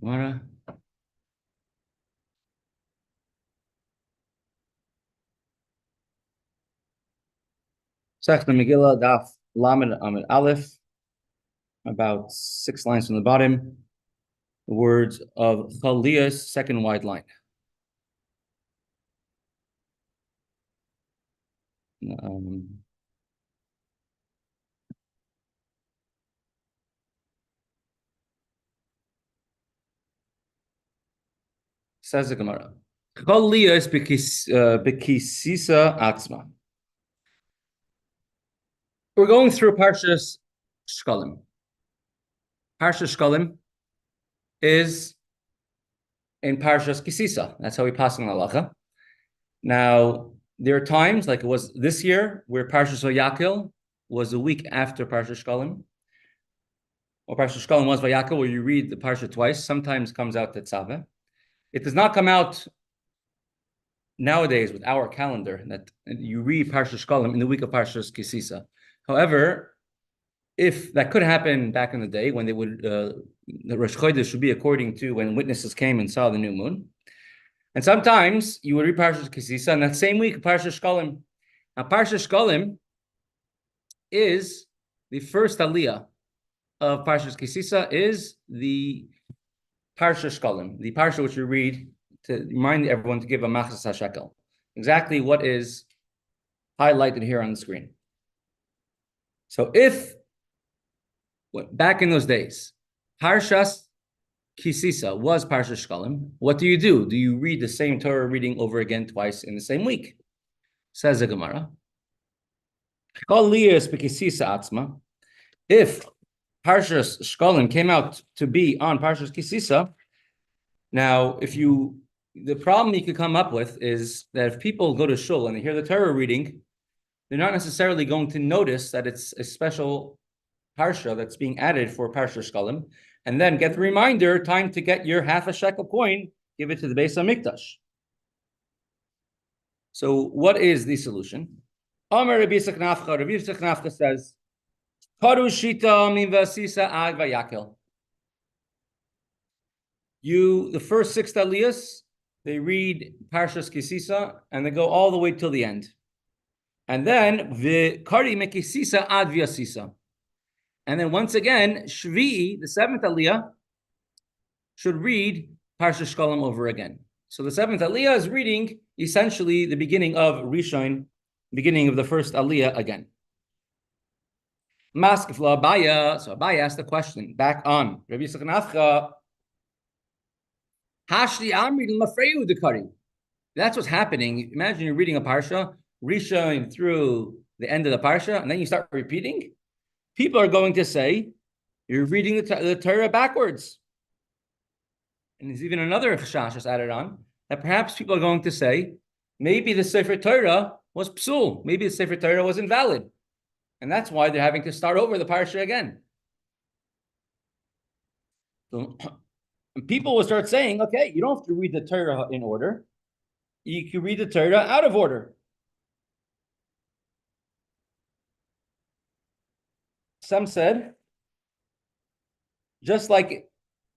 Gemara. Mesechta Megillah, Daf Lamed Amid Aleph, about 6 lines from the bottom. The words of Chaliyah's second wide line. Says the Gemara. Chaliyah's bekisisa atzma. We're going through Parshas Shekalim. Parshas Shekalim is in Parshas Kisisa. That's how we pass on halacha. Now, there are times, like it was this year, where Parshas Vayakil was a week after Parshas Shekalim. Or Parshas Shekalim was Vayakil, where you read the Parsha twice. Sometimes comes out Tetzaveh. It does not come out nowadays with our calendar that you read Parshas Shekalim in the week of Parshas Kisisa. However, if that could happen back in the day when they would, the Rosh Chodesh should be according to when witnesses came and saw the new moon. And sometimes you would read Parshas Kisisa, and that same week, Parshas Shekalim. Now, Parshas Shekalim is the first aliyah of Parshas Kisisa, is the Parshas Shekalim, the Parsha which we read to remind everyone to give a machzas hashekel. Exactly what is highlighted here on the screen. So if, back in those days, Parshas Kisisa was Parshas Shekalim, what do? Do you read the same Torah reading over again twice in the same week? Says the Gemara. If Parshas Shekalim came out to be on Parshas Kisisa, now the problem you could come up with is that if people go to shul and they hear the Torah reading, they're not necessarily going to notice that it's a special parsha that's being added for Parshas Shekalim, and then get the reminder, time to get your half a shekel coin, give it to the Beis HaMikdash. So what is the solution? Amar Rabbi Tzvi says, Karu shita min vasisa ad vayakel. The first 6 aliyahs, they read Parshas Kisisa, and they go all the way till the end. And then v'kari mekisisa ad vyasisa. And then once again, Shvi'i, the 7th aliyah, should read Parshas Shekalim over again. So the 7th aliyah is reading essentially the beginning of Rishon, beginning of the first aliyah again. Maskefla Abaya. So Abaya asked the question back on Rabbi Tzvi. Hashli Amri Lafreu Dekari. That's what's happening. Imagine you're reading a parsha, Rishon through the end of the parsha, and then you start repeating. People are going to say you're reading the Torah backwards. And there's even another chashash that's added on, that perhaps people are going to say maybe the Sefer Torah was psul, maybe the Sefer Torah was invalid. And that's why they're having to start over the parsha again. So people will start saying, okay, you don't have to read the Torah in order. You can read the Torah out of order. Some said, just like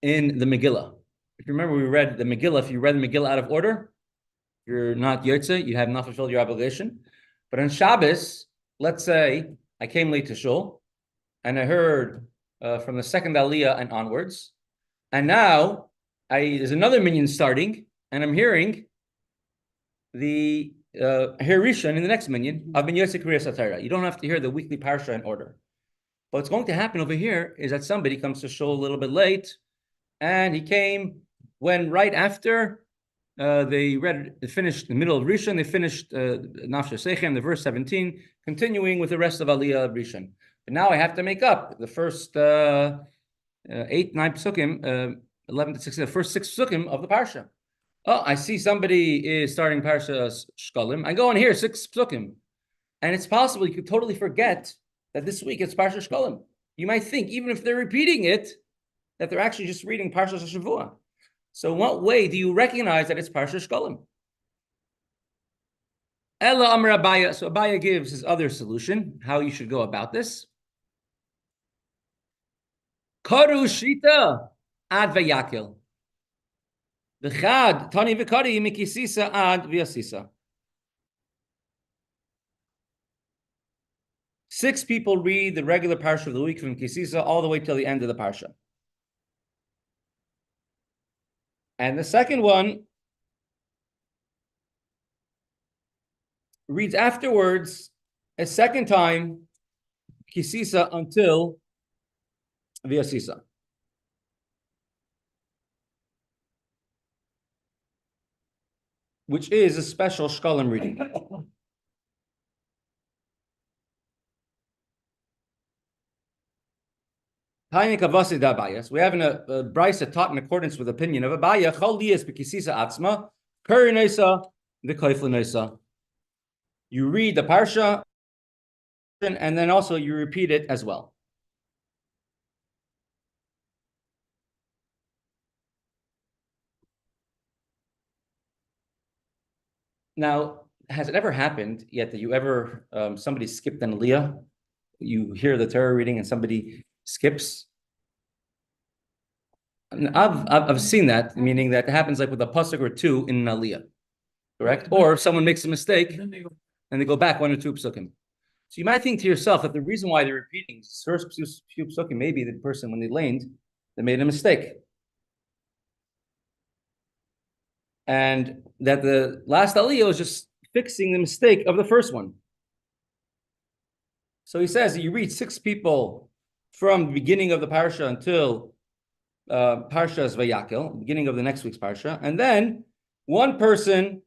in the Megillah. If you remember, we read the Megillah. If you read the Megillah out of order, you're not Yotze, you have not fulfilled your obligation. But on Shabbos, let's say I came late to shul, and I heard from the 2nd aliyah and onwards, and now there's another minyan starting, and I'm hearing the Rishon in the next minyan. I've been Yotze Kriyas HaTorah. You don't have to hear the weekly parsha in order. But what's going to happen over here is that somebody comes to shul a little bit late, and he came when right after they finished the middle of Rishon, they finished Nafshe Sechem, the verse 17, continuing with the rest of Aliyah of Rishon. But now I have to make up the first 8, 9 psukim, 11 to 16, the first 6 psukim of the parsha. Oh, I see somebody is starting Parshas Shekalim. I go on here, 6 psukim. And it's possible you could totally forget that this week it's Parshas Shekalim. You might think, even if they're repeating it, that they're actually just reading Parshas Shavua. So in what way do you recognize that it's Parshas Shekalim? Ella Amar Abaya. So Abaya gives his other solution, how you should go about this. Karu Shita ad Vayakil. The Chad Tani Vikari Mikisisa ad Viasisa. 6 people read the regular parsha of the week from Kisisa all the way till the end of the parsha. And the second one reads afterwards a second time Kisisa until Viasisa. Which is a special Shekalim reading. We have in a brisa taught in accordance with the opinion of Abaya. You read the parsha, and then also you repeat it as well. Now, has it ever happened yet that you ever somebody skipped an aliyah? You hear the Torah reading and somebody skips? I've seen that, meaning that it happens like with a pasuk or two in an aliyah, correct? Or if someone makes a mistake and they go back 1 or 2 psukim. So you might think to yourself that the reason why they're repeating the first few psukim, maybe the person when they laned, they made a mistake. And that the last aliyah is just fixing the mistake of the first one. So he says that you read 6 people from the beginning of the parsha until Parshas Vayakel, beginning of the next week's parsha, and then 1 person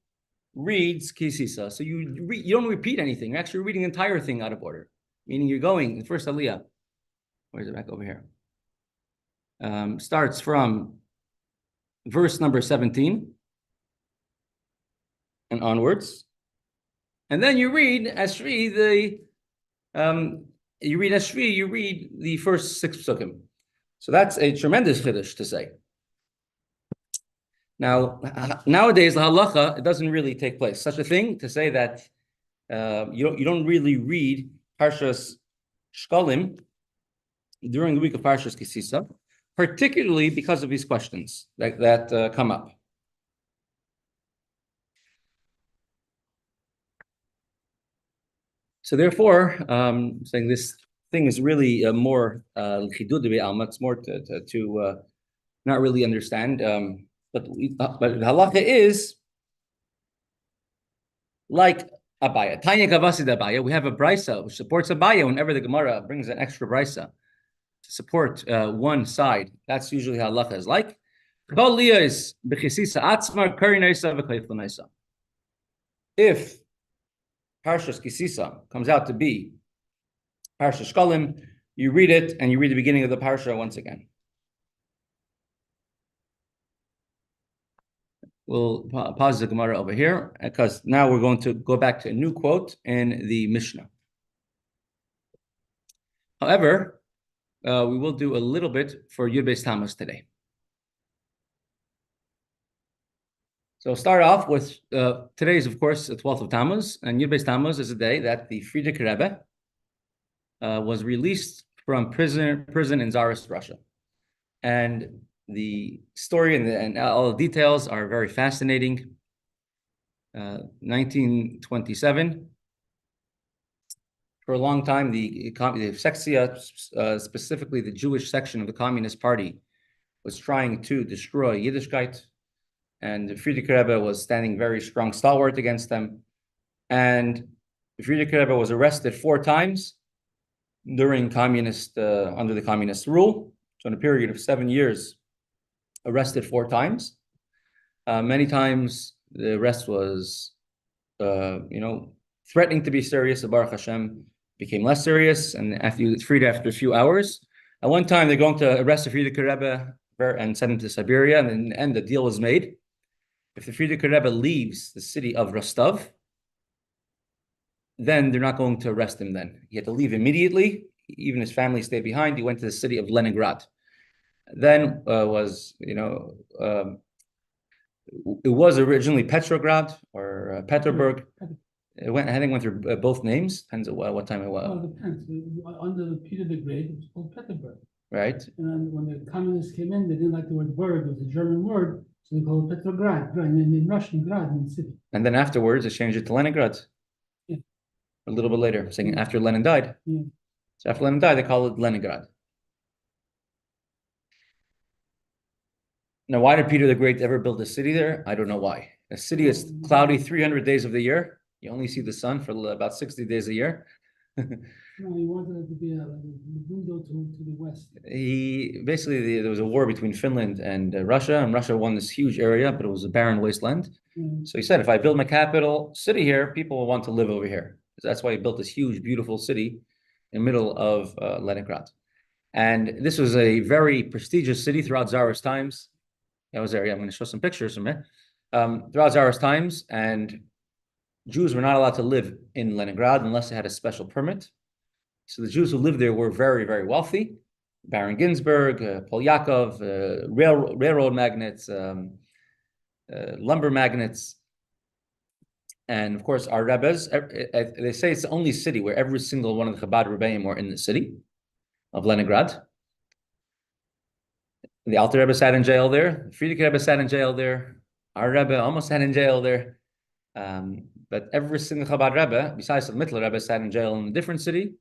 reads Kisisa. So you don't repeat anything. You're actually reading the entire thing out of order, meaning you're going the first aliyah. Where is it? Back over here. Starts from verse number 17 and onwards, and then you read Ashri you read the first 6 psukim. So that's a tremendous chiddush to say. Now, nowadays, the halacha, it doesn't really take place. Such a thing to say that you don't really read Parshas Shekalim during the week of Parshas Kisisa, particularly because of these questions that come up. So therefore, saying this thing is really more it's more to not really understand. But the halacha is like Abaya. Tanya Gavasid Abaya. We have a brisa which supports Abaya whenever the Gemara brings an extra brisa to support one side. That's usually how halacha is like. If Parshas Kisisa comes out to be Parshas Shekalim, you read it and you read the beginning of the parsha once again. We'll pause the Gemara over here because now we're going to go back to a new quote in the Mishnah. However, we will do a little bit for Yud-Beis Tammuz today. So start off with today is, of course, the 12th of Tammuz, and Yud-Beis Tammuz is a day that the Frierdiker Rebbe was released from prison in Tsarist Russia. And the story and all the details are very fascinating. 1927, for a long time, the Seksia, specifically the Jewish section of the Communist Party, was trying to destroy Yiddishkeit, and the Frierdiker Rebbe was standing very strong, stalwart against them. And the Frierdiker Rebbe was arrested 4 times during under the communist rule. So in a period of 7 years, arrested 4 times. Many times the arrest was, threatening to be serious. Baruch Hashem became less serious, and after you get freed after a few hours. At one time, they're going to arrest the Frierdiker Rebbe and send him to Siberia, and in the end, the deal was made. If the Frierdiker Rebbe leaves the city of Rostov, then they're not going to arrest him then. He had to leave immediately. Even his family stayed behind. He went to the city of Leningrad. Then it was originally Petrograd or Petersburg. I think it went through both names. Depends on what time it was. Well, it depends. Under Peter the Great, it was called Petersburg. Right. And when the communists came in, they didn't like the word "berg." It was a German word. So they call it Petrograd, in Russian, Grad means city. And then afterwards, they changed it to Leningrad. Yeah. A little bit later, saying after Lenin died. Yeah. So after Lenin died, they call it Leningrad. Now, why did Peter the Great ever build a city there? I don't know why. A city is cloudy 300 days of the year. You only see the sun for about 60 days a year. No, he wanted it to be a window to the west. There was a war between Finland and Russia, and Russia won this huge area, but it was a barren wasteland. So he said, if I build my capital city here, people will want to live over here. So that's why he built this huge, beautiful city in the middle of Leningrad. And this was a very prestigious city throughout Tsarist times. I was there. Yeah, I'm going to show some pictures from it. Throughout Tsarist times, and Jews were not allowed to live in Leningrad unless they had a special permit. So the Jews who lived there were very, very wealthy. Baron Ginsburg, Paul Yaakov, railroad magnates, lumber magnates. And of course, our Rebbes, they say it's the only city where every single one of the Chabad Rebbeim were in the city of Leningrad. The Alter Rebbe sat in jail there. The Frierdiker Rebbe sat in jail there. Our Rebbe almost sat in jail there. But every single Chabad Rebbe, besides the Mittler Rebbe, sat in jail in a different city.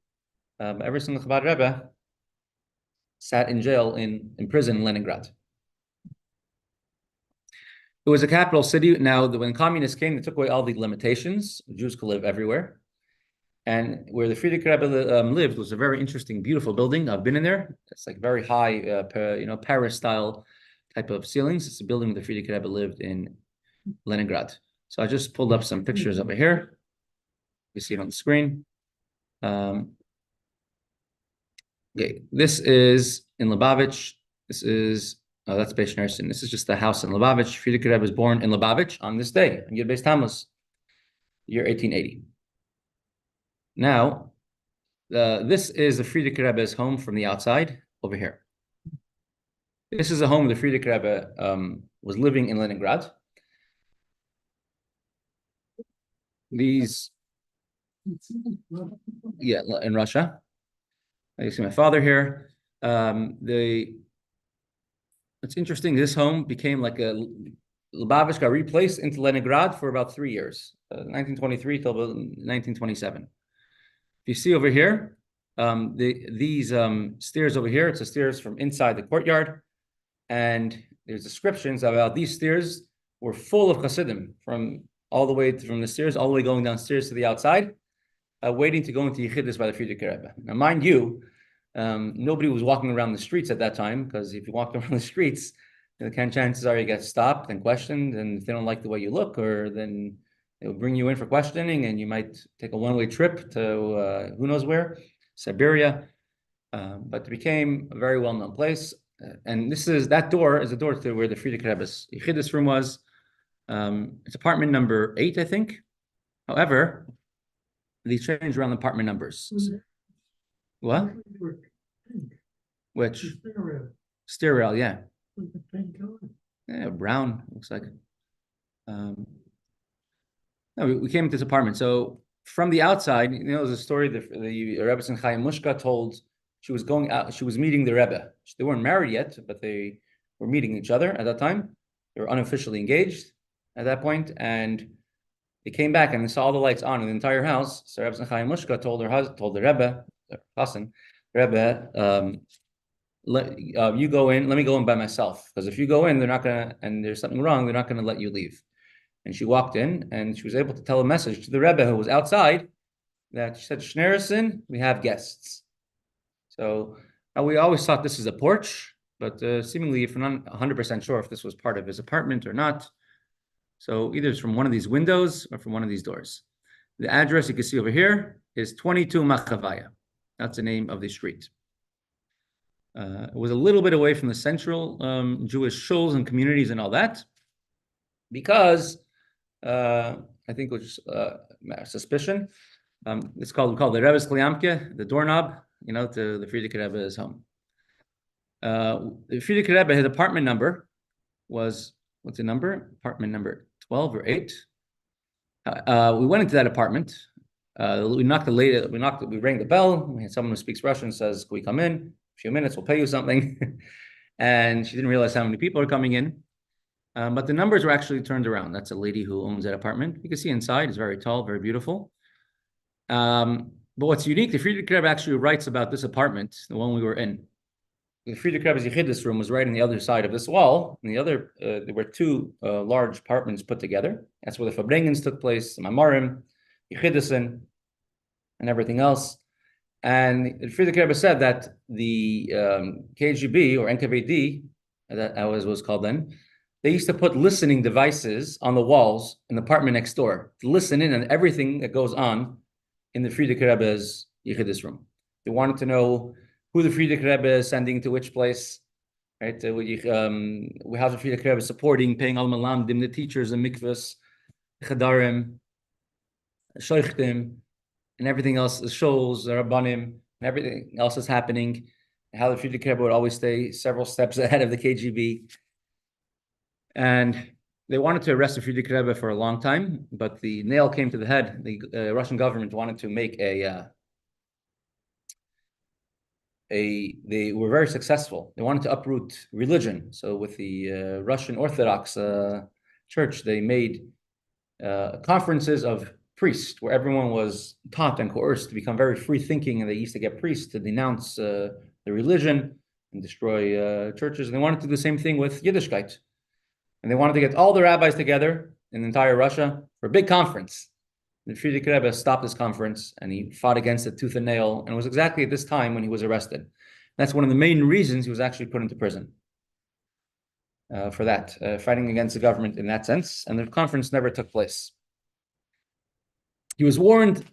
Every single Chabad Rebbe sat in jail in prison in Leningrad. It was a capital city. Now, when communists came, they took away all the limitations. Jews could live everywhere. And where the Frierdiker Rebbe lived was a very interesting, beautiful building. I've been in there. It's like very high, Paris-style type of ceilings. It's a building where the Frierdiker Rebbe lived in Leningrad. So I just pulled up some pictures over here. You see it on the screen. Okay, this is in Lubavitch. This is, that's Beis Nersin. This is just the house in Lubavitch. Frierdiker Rebbe was born in Lubavitch on this day, on Yud Beis Tammuz, year 1880. Now, this is the Frierdiker Rebbe's home from the outside, over here. This is a home the Frierdiker Rebbe was living in Leningrad. These, yeah, in Russia. You see my father here. It's interesting, this home became like Lubavitch got replaced into Leningrad for about 3 years, 1923 till about 1927. If you see over here, these stairs over here, it's the stairs from inside the courtyard. And there's descriptions about these stairs were full of Hasidim from the stairs, all the way going downstairs to the outside, waiting to go into Yechidus by the Frierdiker Rebbe. Now, mind you, nobody was walking around the streets at that time, because if you walked around the streets, the chances are you get stopped and questioned, and if they don't like the way you look, or then they'll bring you in for questioning, and you might take a one-way trip to who knows where, Siberia. But it became a very well-known place. And that door is a door to where the Frierdiker Rebbe's Yechidus room was. It's apartment number 8, I think. However, they changed around the apartment numbers. What? Which? Stair rail, yeah. Yeah, brown, looks like. No, we came into this apartment. So from the outside, there's a story the Rebbe and Chaim Mushka told. She was going out, she was meeting the Rebbe. They weren't married yet, but they were meeting each other at that time. They were unofficially engaged at that point, and they came back and they saw all the lights on in the entire house. So Rebbe and Chaim Mushka told the Rebbe, you go in, let me go in by myself. Because if you go in, they're not gonna, and there's something wrong, they're not gonna let you leave. And she walked in and she was able to tell a message to the Rebbe who was outside that she said, Schneerson, we have guests. So we always thought this is a porch, but seemingly if we're not 100% sure if this was part of his apartment or not. So either it's from one of these windows or from one of these doors. The address you can see over here is 22 Machavaya. That's the name of the street. It was a little bit away from the central Jewish shuls and communities and all that, because I think it was suspicion. We call the Rebbe's Kliyamke, the doorknob, to the Frierdiker Rebbe's home. The Frierdiker Rebbe, his apartment number was, what's the number? Apartment number 12 or 8. We went into that apartment. We rang the bell. We had someone who speaks Russian, says, can we come in? A few minutes, we'll pay you something. And she didn't realize how many people are coming in. But the numbers were actually turned around. That's a lady who owns that apartment. You can see inside, it's very tall, very beautiful. But what's unique, the Frierdiker Rebbe actually writes about this apartment, the one we were in. The Frierdiker Rebbe's Yechidus room was right on the other side of this wall. And the other, there were two large apartments put together. That's where the Fabrengens took place, the Mamarim, Yechidusin, and everything else. And the Frierdiker Rebbe said that the KGB or NKVD, that was called then, they used to put listening devices on the walls in the apartment next door to listen in on everything that goes on in the Frierdiker Rebbe's Yechidus room. They wanted to know who the Frierdiker Rebbe is sending to which place, right? How the Frierdiker Rebbe supporting, paying al malamdim, the teachers, the mikvahs, chadarim, shoichtim, and everything else, the shows, the rabbanim, and everything else is happening. How the Frierdiker Rebbe would always stay several steps ahead of the KGB. And they wanted to arrest the Frierdiker Rebbe for a long time, but the nail came to the head. The Russian government wanted to make they were very successful. They wanted to uproot religion. So with the Russian Orthodox Church, they made conferences of priests where everyone was taught and coerced to become very free-thinking, and they used to get priests to denounce the religion and destroy churches. And they wanted to do the same thing with Yiddishkeit. And they wanted to get all the rabbis together in entire Russia for a big conference. The Frierdiker Rebbe stopped this conference and he fought against it tooth and nail. And it was exactly at this time when he was arrested. That's one of the main reasons he was actually put into prison for that, fighting against the government in that sense. And the conference never took place. He was warned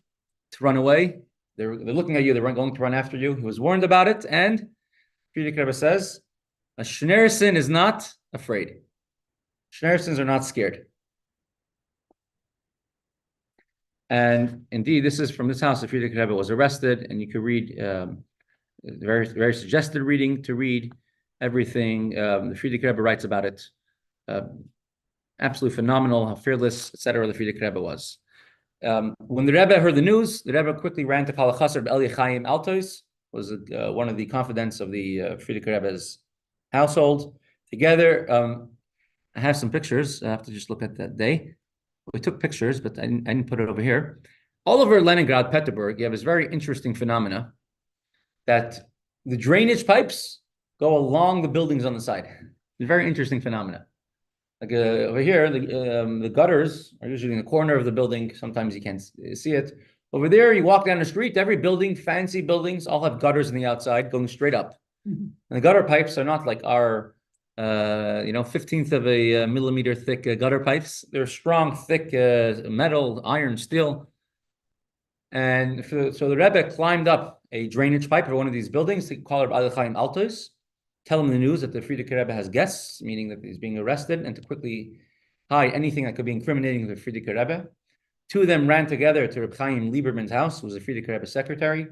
to run away. They're looking at you, they're going to run after you. He was warned about it. And Frierdiker Rebbe says, a Schneerson is not afraid. Schneersons are not scared. And indeed, this is from this house. The Frierdiker Rebbe was arrested, and you can read very, very suggested reading to read everything. The Frierdiker Rebbe writes about it. Absolutely phenomenal, how fearless, etc. the Frierdiker Rebbe was. When the Rebbe heard the news, the Rebbe quickly ran to Kollel Eretz Hatzvi. Chaim Altos was one of the confidants of the Frierdiker Rebbe's household. Together, I have some pictures. I have to just look at that day. We took pictures, but I didn't put it over here. All over Leningrad, Pittsburgh, you have this very interesting phenomena that the drainage pipes go along the buildings on the side. It's a very interesting phenomena. Like over here, the gutters are usually in the corner of the building. Sometimes you can't see it. Over there, you walk down the street, every building, fancy buildings, all have gutters on the outside going straight up. Mm-hmm. And the gutter pipes are not like our 15th of a millimeter thick gutter pipes. They're strong, thick metal, iron, steel. And so the Rebbe climbed up a drainage pipe of one of these buildings to call Rebbe Chaim Altos, tell him the news that the Frierdiker Rebbe has guests, meaning that he's being arrested, and to quickly hide anything that could be incriminating to the Frierdiker Rebbe. Two of them ran together to Reb Chaim Lieberman's house, who was the Frierdiker Rebbe's secretary.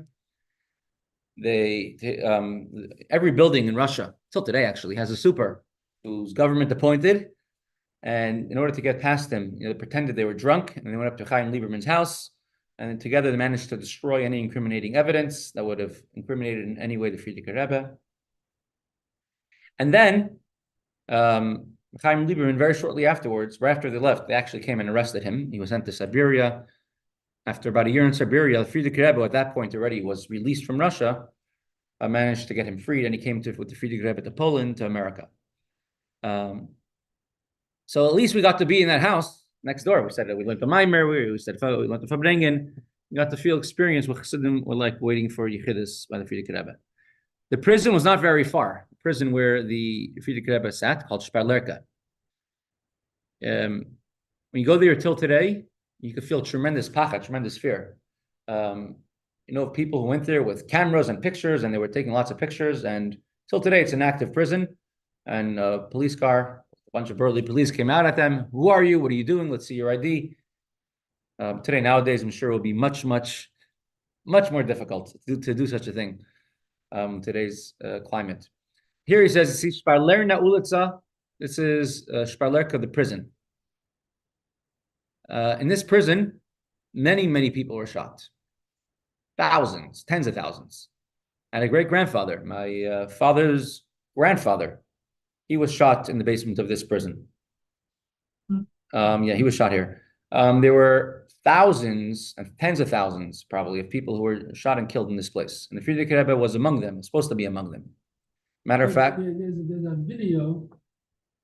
Every building in Russia, till today actually, has a super who's government appointed. And in order to get past him, they pretended they were drunk, and they went up to Chaim Lieberman's house, and then together they managed to destroy any incriminating evidence that would have incriminated in any way the Frierdiker Rebbe. And then Chaim Lieberman, very shortly afterwards, right after they left, they actually came and arrested him. He was sent to Siberia. After about a year in Siberia, the Frierdiker Rebbe at that point already was released from Russia, managed to get him freed, and he came with the Frierdiker Rebbe to Poland, to America. So at least we got to be in that house next door. We said that we went to Maimer, we went to Fabrengen. We got to feel experience what Chassidim were like waiting for Yechidus by the Frierdiker Rebbe. The prison was not very far. The prison where the Frierdiker Rebbe sat, called Shparlerka. When you go there till today, you could feel tremendous pachad, tremendous fear. People who went there with cameras and pictures, and they were taking lots of pictures. And till today, it's an active prison. And a police car, a bunch of burly police came out at them. Who are you? What are you doing? Let's see your ID. Today, nowadays, I'm sure it will be much, much, much more difficult to do such a thing. Today's climate. Here he says, "See Shparlerna Ulitza." This is Shparlerka, the prison. In this prison, many, many people were shot. Thousands, tens of thousands. I had a great-grandfather, my father's grandfather. He was shot in the basement of this prison. Yeah, he was shot here. There were thousands and tens of thousands, probably, of people who were shot and killed in this place. And the Frierdiker Rebbe was among them, supposed to be among them. Matter of fact, there's a video.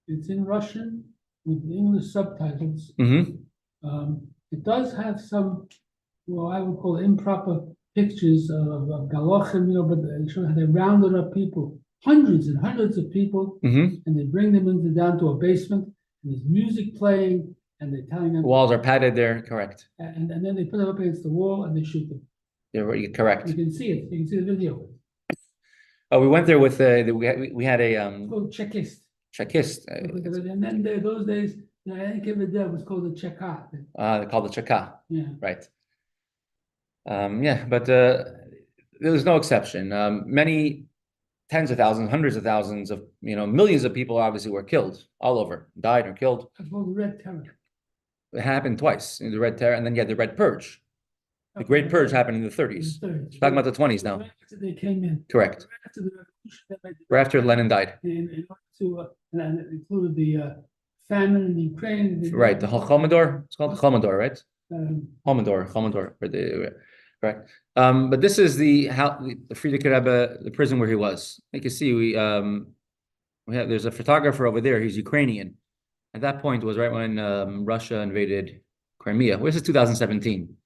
It's in Russian with English subtitles. It does have some, well, I would call improper pictures of Galochem, but they show how they rounded up people, hundreds and hundreds of people, and they bring them down to a basement, and there's music playing, and they're telling them walls are padded there, correct. And then they put them up against the wall and they shoot them. You're correct. You can see it. You can see the video. Oh, we went there with we had a called Chekist. Chekist. And then those days, any given day was called the Cheka. They called the Cheka. Yeah. Right. Yeah, but there was no exception. Many tens of thousands, hundreds of thousands of millions of people obviously were killed all over, died or killed. It's called the Red Terror. It happened twice, the Red Terror, and then you had the Red Purge. The Great Purge happened in the 30s. We're talking about the 20s now. Right after they came in. Correct. Right after the revolution. Right after Lenin died. In order to, and it included the famine in Ukraine. Right, the Holodomor. It's called Holodomor, right? Holodomor. Correct. But this is the Frierdiker Rebbe, the prison where he was. You can see there's a photographer over there. He's Ukrainian. At that point, it was right when Russia invaded Crimea. This is 2017.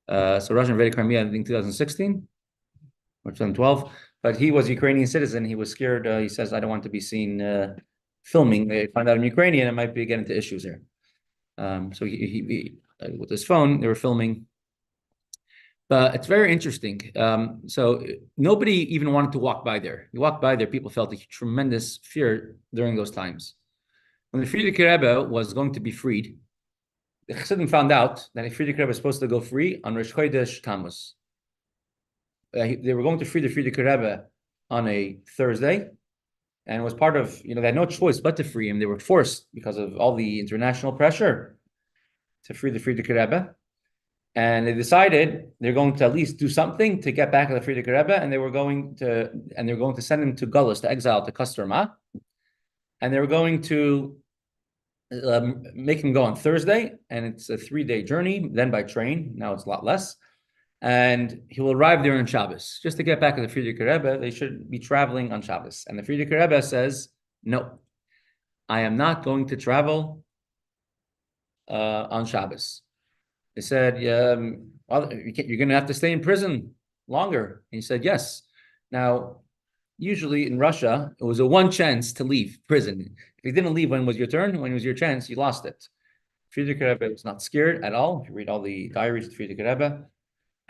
So Russia invaded Crimea, I think 2016 or 2012. But he was a Ukrainian citizen. He was scared. He says, "I don't want to be seen filming. They find out I'm Ukrainian. I might be getting into issues here." So he with his phone, they were filming. But it's very interesting. So nobody even wanted to walk by there. You walk by there, people felt a tremendous fear during those times. When the Frierdiker Rebbe was going to be freed, the Chassidim found out that the Frierdiker Rebbe was supposed to go free on Rosh Chodesh Tammuz. They were going to free the Frierdiker Rebbe on a Thursday, and it was part of, they had no choice but to free him. They were forced because of all the international pressure to free the Frierdiker Rebbe. And they decided they're going to at least do something to get back at the Frierdiker Rebbe, and they're going to send him to Gullus, to exile, to Kastorma. And they were going to make him go on Thursday, and it's a 3-day journey, then by train. Now it's a lot less. And he will arrive there on Shabbos. Just to get back at the Frierdiker Rebbe, they should be traveling on Shabbos. And the Frierdiker Rebbe says, "No, I am not going to travel on Shabbos." They said, "Well, you're going to have to stay in prison longer." And he said, "Yes." Now, usually in Russia, it was a one chance to leave prison. If you didn't leave when it was your turn, when it was your chance, you lost it. Frierdiker Rebbe was not scared at all. If you read all the diaries of Frierdiker Rebbe.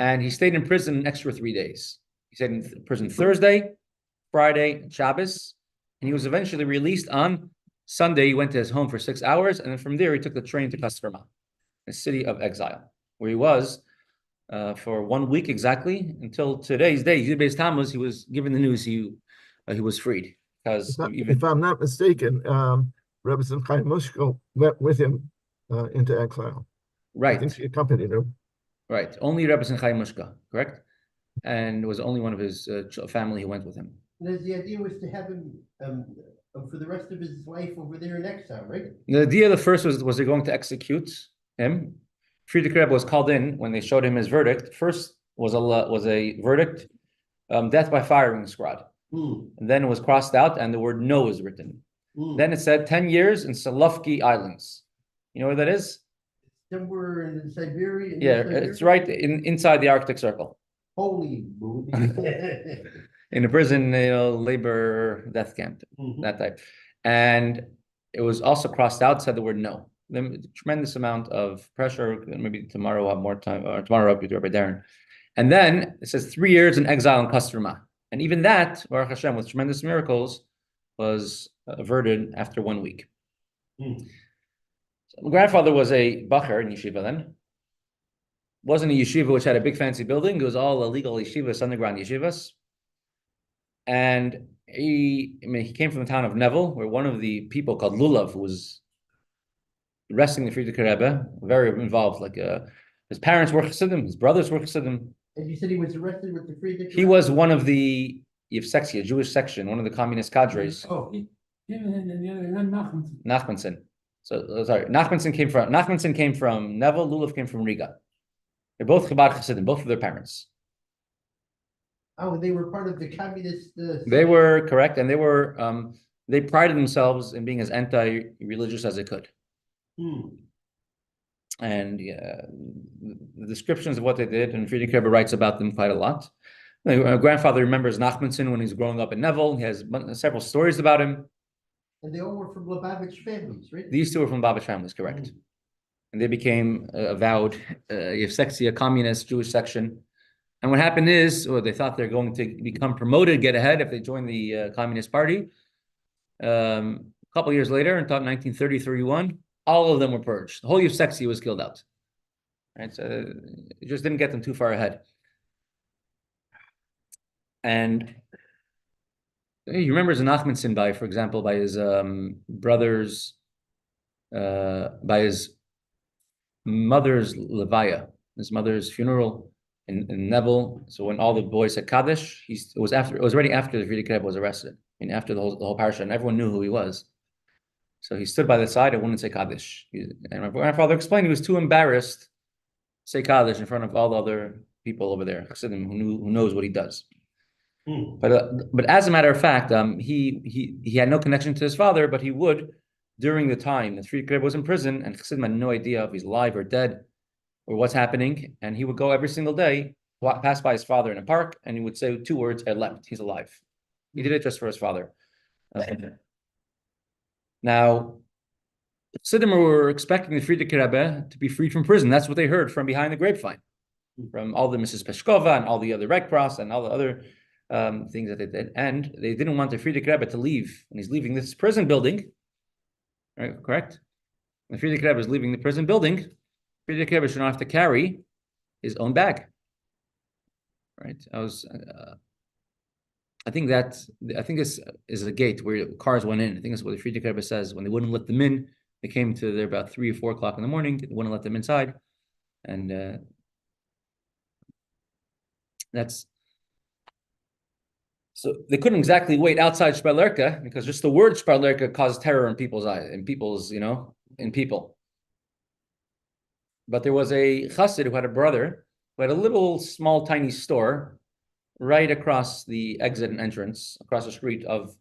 And he stayed in prison an extra 3 days. He stayed in prison Thursday, Friday, and Shabbos. And he was eventually released on Sunday. He went to his home for 6 hours. And then from there, he took the train to Kastorma, a city of exile, where he was for 1 week exactly until today's day. Hatzvi-Bais Tammuz, he was given the news he was freed. Because if I'm not mistaken, Rebbe Chaim went with him into exile. Right. I think he accompanied him. Right. Only Rebbe Chaim, correct? And it was only one of his family who went with him. And the idea was to have him for the rest of his life over there in exile, right? The idea of the first was they're going to execute him. Frierdiker Rebbe was called in when they showed him his verdict. First was a verdict, death by firing squad. And then it was crossed out and the word no was written. Then it said 10 years in Solovki Islands. You know where that is? Somewhere in Siberia. Yeah, it's right inside the Arctic Circle. Holy moon. In a prison, labor death camp, that type. And it was also crossed out, said the word no. Tremendous amount of pressure. Maybe tomorrow we'll have more time, or tomorrow I'll be Rabbi Darren. And then it says 3 years in exile in Kastorma. And even that, Baruch Hashem, with tremendous miracles, was averted after 1 week. So my grandfather was a bacher in yeshiva then. Wasn't a yeshiva which had a big fancy building. It was all illegal yeshivas, underground yeshivas. And he came from the town of Neville, where one of the people called Lulav, who was arresting the Frierdiker Rebbe, very involved. Like his parents were Chassidim, his brothers were Chassidim. And you said he was arrested with the Frierdiker? He was one of the Yevsekia, Jewish section, one of the communist cadres. Oh, and the other Nachmanson. Nachmanson. So sorry, Nachmanson came from Neville, Lulav came from Riga. They're both Chabad Chassidim, both of their parents. Oh, they were part of the communist. They were correct, and they prided themselves in being as anti-religious as they could. And the descriptions of what they did, and Friedrich Rebbe writes about them quite a lot. My grandfather remembers Nachmanson when he's growing up in Neville. He has several stories about him. And they all were from Lubavitch families, right? These two were from Lubavitch families, correct. And they became avowed Yevsektia, communist Jewish section. And what happened is, they thought they're going to become promoted, get ahead if they join the Communist Party. A couple of years later, in 1930-31, all of them were purged. The whole Yevsektia was killed out. Right, so it just didn't get them too far ahead. And you remember Nachmanson by, for example, by his brother's, by his mother's levaya, his mother's funeral in Neville. So when all the boys said Kaddish, it was already after the Friedrich Rebbe was arrested. I mean, after the whole parsha, and everyone knew who he was. So he stood by the side and wouldn't say Kaddish. And my grandfather explained he was too embarrassed to say Kaddish in front of all the other people over there, Chassidim, who knows what he does. But as a matter of fact, he had no connection to his father, but he would during the time that Friedrich Rebbe was in prison, and Chassidim had no idea if he's alive or dead or what's happening, and he would go every single day, pass by his father in a park, and he would say 2 words, "I left, he's alive." He did it just for his father. Now, Chassidim were expecting the Friedrich Rebbe to be freed from prison. That's what they heard from behind the grapevine, from all the Mrs. Peshkova and all the other Red Cross and all the other things that they did. And they didn't want the Friedrich Rebbe to leave. And he's leaving this prison building, right? Correct? When the Friedrich Rebbe is leaving the prison building, Friedrich Rebbe should not have to carry his own bag, right? I think this is a gate where cars went in. I think that's what the Friedrich Rebbe says. When they wouldn't let them in, they came to there about 3 or 4 o'clock in the morning. They wouldn't let them inside, and so they couldn't exactly wait outside Shpalerka, because just the word Shpalerka caused terror in people's eyes, in people. But there was a chassid who had a brother who had a little small tiny store right across the exit and entrance, across the street of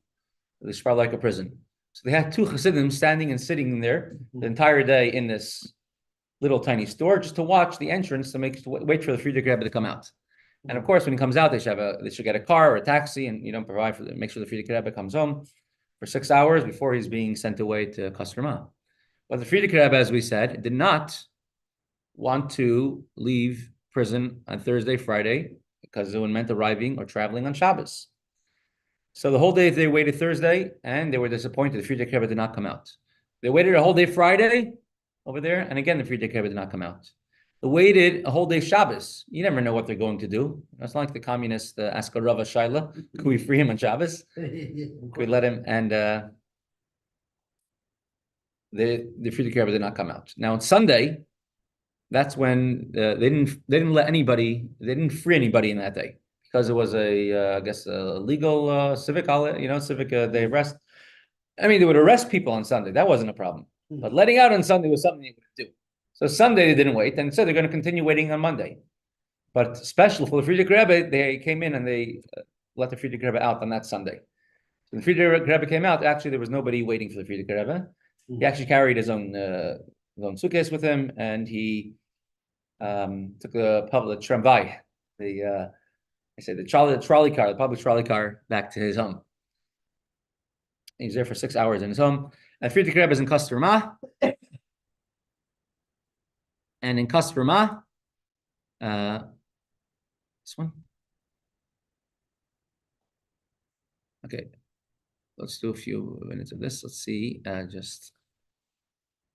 the Shpalerka prison. So they had 2 chassidim standing and sitting there the entire day in this little tiny store just to watch the entrance to wait for the Friedrich Rebbe to come out. And of course, when he comes out, they should get a car or a taxi, and make sure the Friedrich Rebbe comes home for 6 hours before he's being sent away to Kostroma. But the Friedrich Rebbe, as we said, did not want to leave prison on Thursday, Friday, because it would meant arriving or traveling on Shabbos. So the whole day they waited Thursday, and they were disappointed. The Friedrich Rebbe did not come out. They waited a whole day Friday over there, and again the Friedrich Rebbe did not come out. They waited a whole day Shabbos. You never know what they're going to do. It's not like the communists ask a Rava Shaila, could we free him on Shabbos? Could we let him? And the Friedrich Rebbe did not come out. Now on Sunday, that's when they didn't let anybody, they didn't free anybody in that day, because it was a legal civic holiday, civic day of rest. I mean, they would arrest people on Sunday. That wasn't a problem. But letting out on Sunday was something they would do. So Sunday they didn't wait, and so they're going to continue waiting on Monday. But special for the Friedrich Rebbe, they came in and they let the Friedrich Rebbe out on that Sunday. So the Friedrich Rebbe came out. Actually, there was nobody waiting for the Friedrich Rebbe. He actually carried his own suitcase with him, and he took the public tramvai, the trolley car, the public trolley car, back to his home. He was there for 6 hours in his home. And Friedrich Rebbe is in Kostroma. And in Kostroma, this one. Okay, let's do a few minutes of this. Let's see, just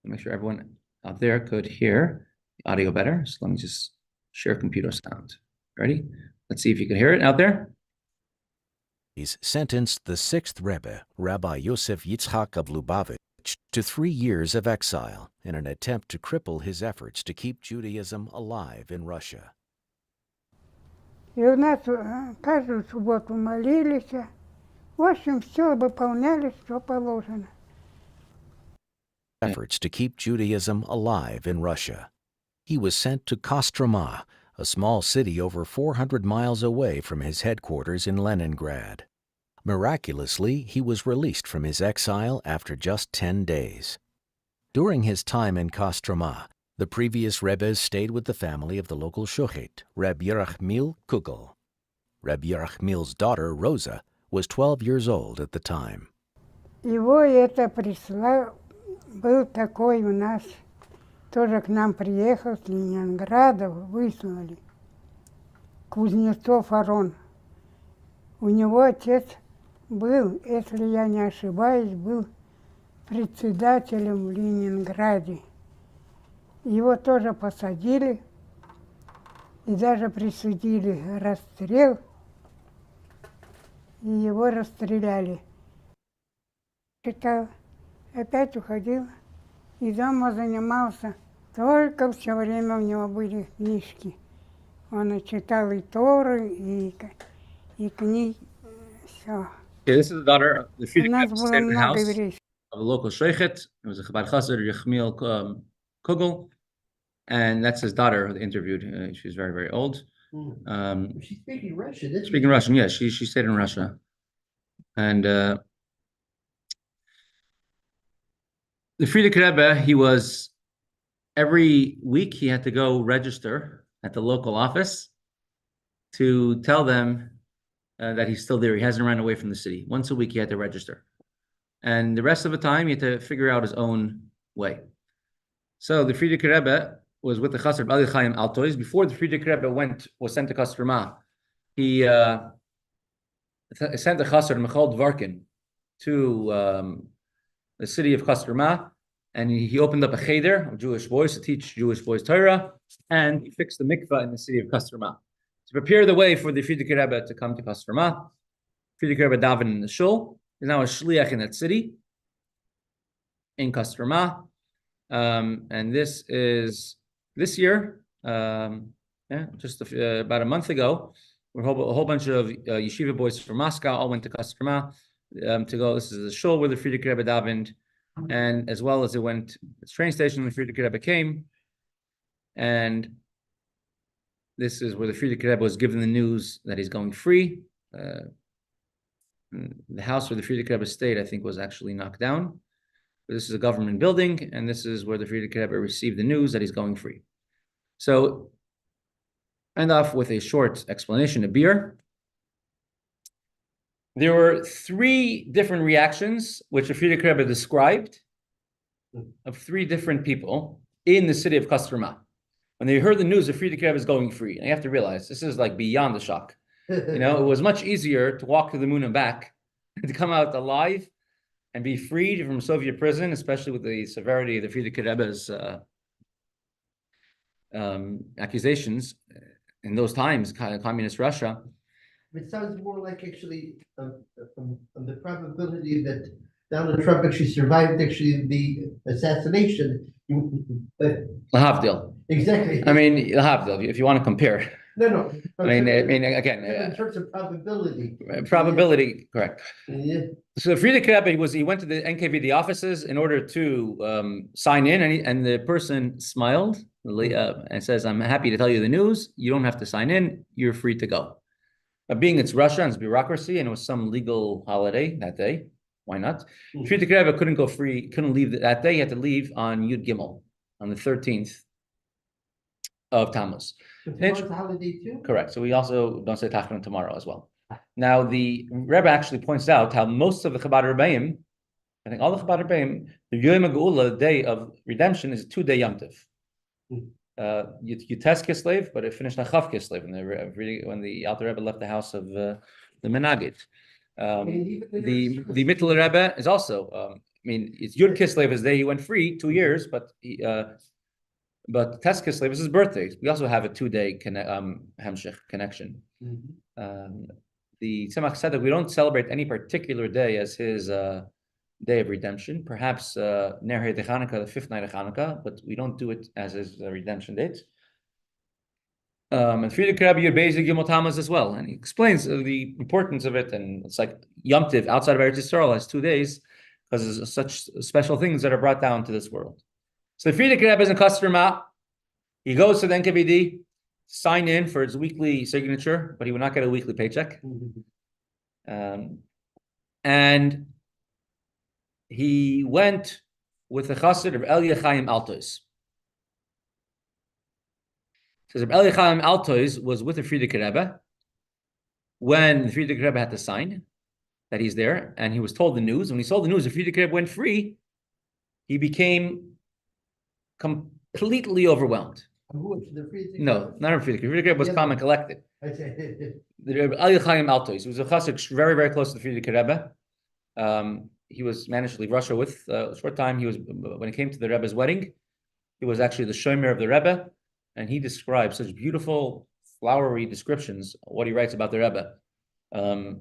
to make sure everyone out there could hear the audio better. So let me just share computer sound. Ready? Let's see if you can hear it out there. He's sentenced the 6th Rebbe, Rabbi Yosef Yitzchak of Lubavitch, to 3 years of exile in an attempt to cripple his efforts to keep Judaism alive in Russia. И у нас каждую субботу молились. В общем, все выполняли, что положено. efforts to keep Judaism alive in Russia. He was sent to Kostroma, a small city over 400 miles away from his headquarters in Leningrad. Miraculously, he was released from his exile after just 10 days. During his time in Kostroma, the previous Rebbe stayed with the family of the local shochet, Reb Yerachmiel Kugel. Reb Yerachmiel's daughter, Rosa, was 12 years old at the time. Его это прислал, был такой у нас, тоже к нам приехал с Ленинграда, выслали. Кузнецов Арон. У него отец был, если я не ошибаюсь, был председателем в Ленинграде. Его тоже посадили и даже присудили расстрел, и его расстреляли. Читал, опять уходил, и дома занимался, только все время у него были книжки. Он и читал и Торы, и книги, все. Okay, this is the daughter of the У нас было stayed in the много house еврейских. of a local shochet. It was a Chabad Chassid, Yerachmiel Kugel, and that's his daughter interviewed. She's very, very old. She's speaking Russian, isn't Speaking Russian, yes, she stayed in Russia. And the Frierdiker Rebbe, he was, every week he had to go register at the local office to tell them that he's still there. He hasn't run away from the city. Once a week he had to register. And the rest of the time he had to figure out his own way. So the Frierdiker Rebbe was with the Chassid Bali Chaim Altois. Before the Frierdiker Rebbe was sent to Kostroma, he sent the Chassid Michal Dvarkin to the city of Kostroma, and he opened up a cheder of Jewish boys to teach Jewish boys Torah, and he fixed the mikvah in the city of Kostroma to prepare the way for the Frierdiker Rebbe to come to Kostroma. Frierdiker Rebbe davened in the shul. He's now a shliach in that city, in Kostroma. And this is this year, just about a month ago, a whole bunch of yeshiva boys from Moscow all went to Kostroma to go. This is the shul where the Frierdiker Rebbe davened, and as well as it went to the train station where the Frierdiker Rebbe came, and this is where the Frierdiker Rebbe was given the news that he's going free. The house where the Frierdiker Rebbe stayed, I think, was actually knocked down. But this is a government building, and this is where the Frierdiker Rebbe received the news that he's going free. So, end off with a short explanation, a beer. There were 3 different reactions which the Frierdiker Rebbe described of 3 different people in the city of Kostroma. When they heard the news the Frierdiker Rebbe is going free, and you have to realize this is like beyond the shock. You know, it was much easier to walk to the moon and back to come out alive and be freed from Soviet prison, especially with the severity of the Frierdiker Rebbe's accusations in those times, communist Russia. It sounds more like actually the probability that Donald Trump actually survived actually the assassination. Lahavdil. Exactly. I mean, Lahavdil, if you want to compare. No. I mean, again, in terms of probability. Probability, correct. Yeah. So Frierdiker Rebbe he went to the NKVD offices in order to sign in, and the person smiled and says, "I'm happy to tell you the news. You don't have to sign in. You're free to go." Being it's Russia and it's bureaucracy, and it was some legal holiday that day, why not? Frierdiker Rebbe couldn't go free, couldn't leave that day. He had to leave on Yud Gimel, on the 13th of Tammuz. But tomorrow's a holiday too? Correct. So we also don't say Tachanun tomorrow as well. Now, the Rebbe actually points out how most of the Chabad Rebbeim, I think all the Chabad Rebbeim, the Yom HaGeula, the day of redemption, is a 2-day Yom Tov. You test Kislev, but it finished on Chav Kislev when the Alter Rebbe left the house of the Menagid. The Mittel Rebbe is also, it's Yud Kislev is the day he went free, 2 years, but Tes Kislev is his birthday. We also have a 2-day Hemshech connection. The Tzemach said that we don't celebrate any particular day as his day of redemption. Perhaps Ner Hanukkah, the 5th night of Hanukkah, but we don't do it as his redemption date. And Frierdiker Rebbe Yud Beis Gimel Tammuz as well, and he explains the importance of it. And it's like Yom Tiv outside of Eretz Yisrael has 2 days because there's such special things that are brought down to this world. So the Frierdiker Rebbe is in customer. He goes to the NKVD, sign in for his weekly signature, but he would not get a weekly paycheck. And he went with the chassid of Elia Chaim Altois. Says Elia Chaim Altois was with the Frierdiker Rebbe when the Frierdiker Rebbe had to sign that he's there, and he was told the news. When he told the news, the Frierdiker Rebbe went free. He became completely overwhelmed. No, not a Frierdiker. Frierdiker Rebbe was calm and collected. The Rebbe Elia Chaim Altois was a chassid very, very close to the Frierdiker Rebbe. He was managed to leave Russia with a short time. He was, when it came to the Rebbe's wedding, he was actually the shomer of the Rebbe, and he described such beautiful, flowery descriptions of what he writes about the Rebbe.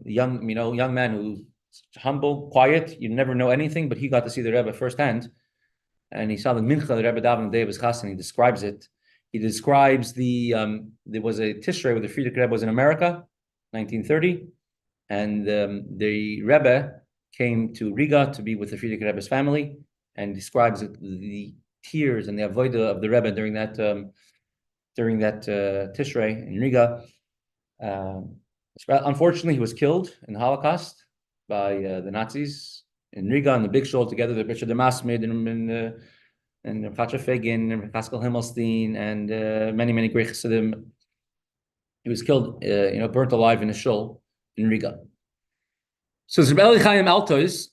Young man who's humble, quiet. You never know anything, but he got to see the Rebbe firsthand, and he saw the mincha the Rebbe davened on the day of his chassan. He describes it. He describes there was a tishrei where the Frierdiker Rebbe was in America, 1930, and the Rebbe came to Riga to be with the Frierdiker Rebbe's family, and describes the tears and the avodah of the Rebbe during that tishrei in Riga. Unfortunately, he was killed in the Holocaust by the Nazis in Riga in the big shul together. The Bishop de Masmid and Chacha Fegin and Pascal Himmelstein and many great chassidim. He was killed, burnt alive in a shul in Riga. So Rebbe Chaim Altois,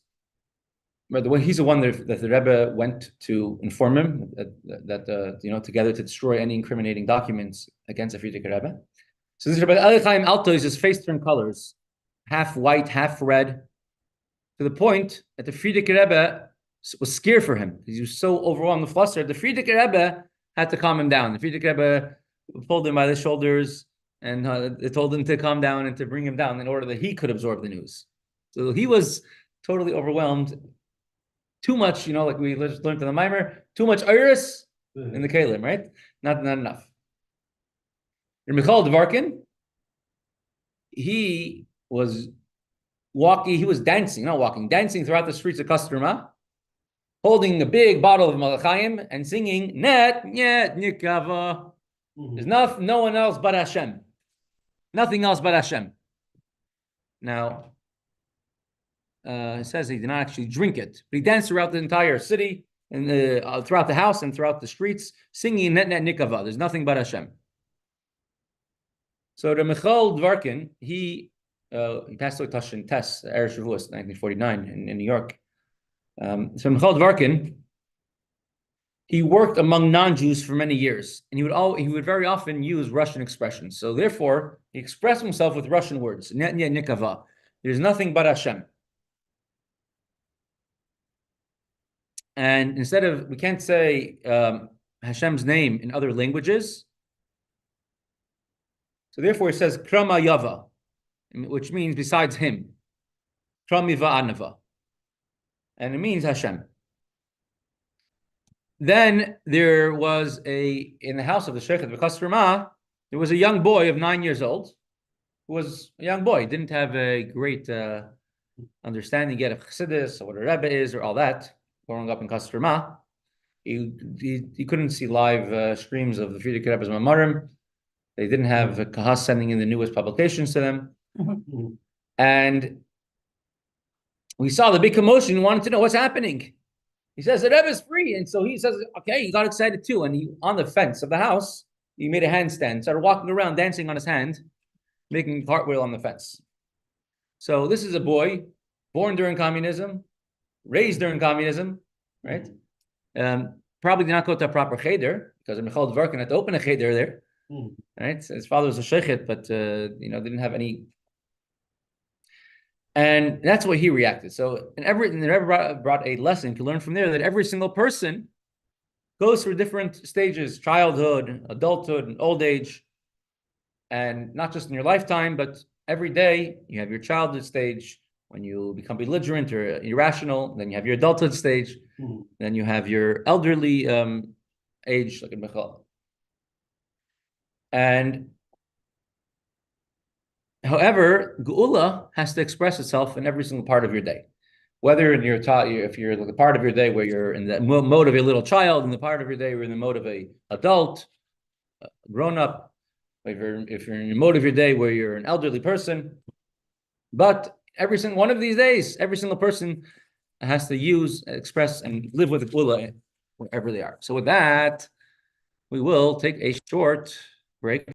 by the way, he's the one that the Rebbe went to inform him that together to destroy any incriminating documents against the Frierdiker Rebbe. So this Rebbe Chaim Altois, his face turned colors, half white, half red, to the point that the Frierdiker Rebbe was scared for him because he was so overwhelmed and flustered. The Frierdiker Rebbe had to calm him down. The Frierdiker Rebbe pulled him by the shoulders and told him to calm down and to bring him down in order that he could absorb the news. So he was totally overwhelmed. Too much, like we learned in the Mimer, too much iris in the Kalim, right? Not enough. And Michal Dvarkin, he was dancing throughout the streets of Kostroma, holding a big bottle of Malachayim and singing, Net, Nikava. There's no one else but Hashem. Nothing else but Hashem. Now, it says he did not actually drink it, but he danced throughout the entire city and throughout the house and throughout the streets, singing Net Nikava. There's nothing but Hashem. So the Michal Dvarkin, he passed away in Tess, Erev Shavuos, 1949 in New York. So Michal Dvarkin, he worked among non-Jews for many years, and he would very often use Russian expressions. So therefore, he expressed himself with Russian words. Net Nikava. There's nothing but Hashem. And instead of, we can't say Hashem's name in other languages. So therefore, he says Krama Yava, which means besides him. Kramiva Anava. And it means Hashem. Then there was in the house of the Sheikh of Kostroma, there was a young boy of 9 years old, who was a young boy, didn't have a great understanding yet of Chassidus or what a Rebbe is or all that. Growing up in Kostroma, he couldn't see live streams of the Frierdiker Rebbe's Mamarim. They didn't have Kahas sending in the newest publications to them. And we saw the big commotion. He wanted to know what's happening. He says, the Rebbe is free. And so he says, okay, he got excited too. And he, on the fence of the house, he made a handstand, started walking around, dancing on his hand, making a cartwheel on the fence. So this is a boy born during communism, raised during communism, right? Probably did not go to a proper cheder because Michal Dvarkin had to open a cheder there, right? So his father was a sheikhet, but didn't have any. And that's why he reacted. So, and the Rebbe brought a lesson to learn from there that every single person goes through different stages: childhood, adulthood, and old age, and not just in your lifetime, but every day you have your childhood stage. When you become belligerent or irrational, then you have your adulthood stage, then you have your elderly age, like in Michal. And however, Geula has to express itself in every single part of your day. whether in your if you're the part of your day where you're in the mode of a little child, and the part of your day where you're in the mode of a adult, grown up, if you're in the mode of your day where you're an elderly person. But every single one of these days, every single person has to use, express, and live with the Gula wherever they are. So with that, we will take a short break.